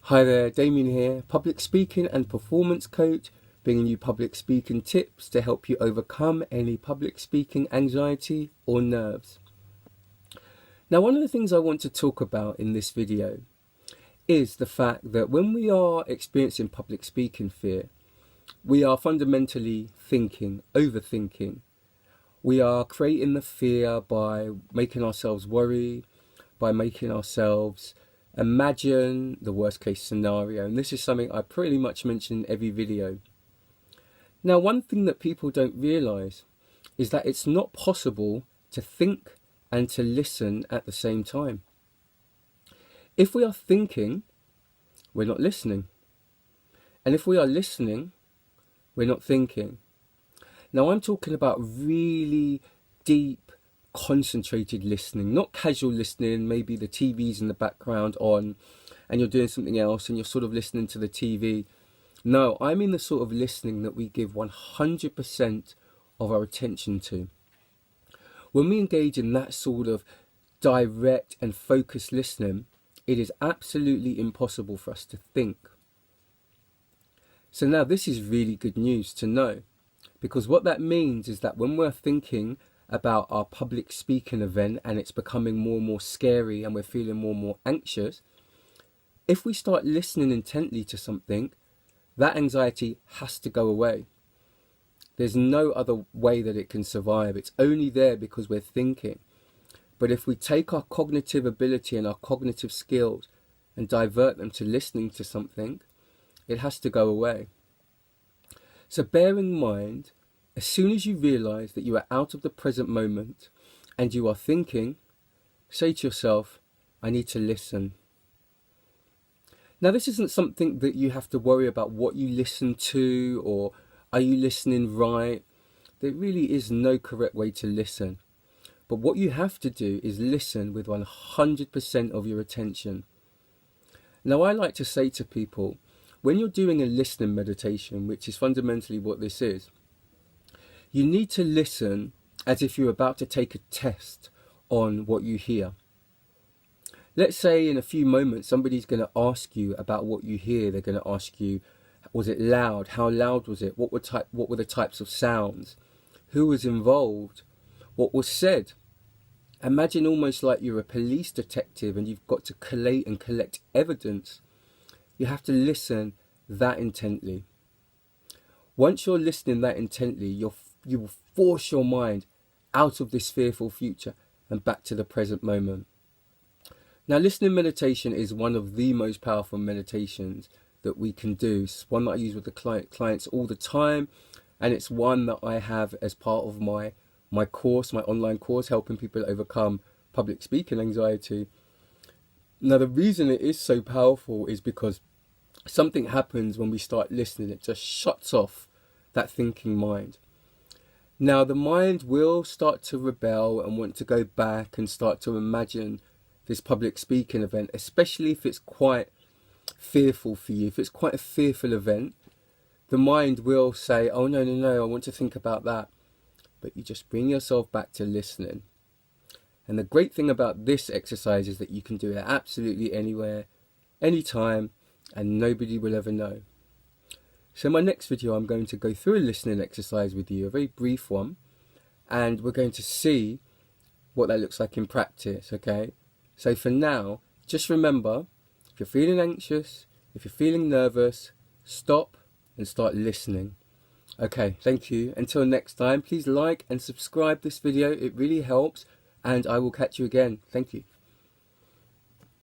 Hi there, Damien here, public speaking and performance coach, bringing you public speaking tips to help you overcome any public speaking anxiety or nerves. Now, one of the things I want to talk about in this video is the fact that when we are experiencing public speaking fear, we are fundamentally overthinking. We are creating the fear by making ourselves worry, by making ourselves imagine the worst case scenario, and this is something I pretty much mention in every video. Now, one thing that people don't realize is that it's not possible to think and to listen at the same time. If we are thinking, we're not listening, and if we are listening, we're not thinking. Now, I'm talking about really deep, concentrated listening, not casual listening. Maybe the TV's in the background on and you're doing something else and you're sort of listening to the TV. No, I mean the sort of listening that we give 100% of our attention to. When we engage in that sort of direct and focused listening, it is absolutely impossible for us to think. So now this is really good news to know, because what that means is that when we're thinking about our public speaking event and it's becoming more and more scary and we're feeling more and more anxious, if we start listening intently to something, that anxiety has to go away. There's no other way that it can survive. It's only there because we're thinking. But if we take our cognitive ability and our cognitive skills and divert them to listening to something, it has to go away. So bear in mind, as soon as you realize that you are out of the present moment and you are thinking, say to yourself, I need to listen. Now, this isn't something that you have to worry about what you listen to or are you listening right. There really is no correct way to listen. But what you have to do is listen with 100% of your attention. Now, I like to say to people, when you're doing a listening meditation, which is fundamentally what this is, you need to listen as if you're about to take a test on what you hear. Let's say in a few moments somebody's going to ask you about what you hear. They're going to ask you, was it loud? How loud was it? What were the types of sounds? Who was involved? What was said? Imagine almost like you're a police detective and you've got to collate and collect evidence. You have to listen that intently. Once you're listening that intently, you will force your mind out of this fearful future and back to the present moment. Now, listening meditation is one of the most powerful meditations that we can do. It's one that I use with the clients all the time, and it's one that I have as part of my course, my online course, helping people overcome public speaking anxiety. Now, the reason it is so powerful is because something happens when we start listening. It just shuts off that thinking mind. Now, the mind will start to rebel and want to go back and start to imagine this public speaking event, especially if it's quite fearful for you. If it's quite a fearful event, the mind will say, oh, no, I want to think about that. But you just bring yourself back to listening. And the great thing about this exercise is that you can do it absolutely anywhere, anytime, and nobody will ever know. So in my next video, I'm going to go through a listening exercise with you, a very brief one, and we're going to see what that looks like in practice, okay? So for now, just remember, if you're feeling anxious, if you're feeling nervous, stop and start listening. Okay, thank you. Until next time, please like and subscribe this video. It really helps, and I will catch you again. Thank you.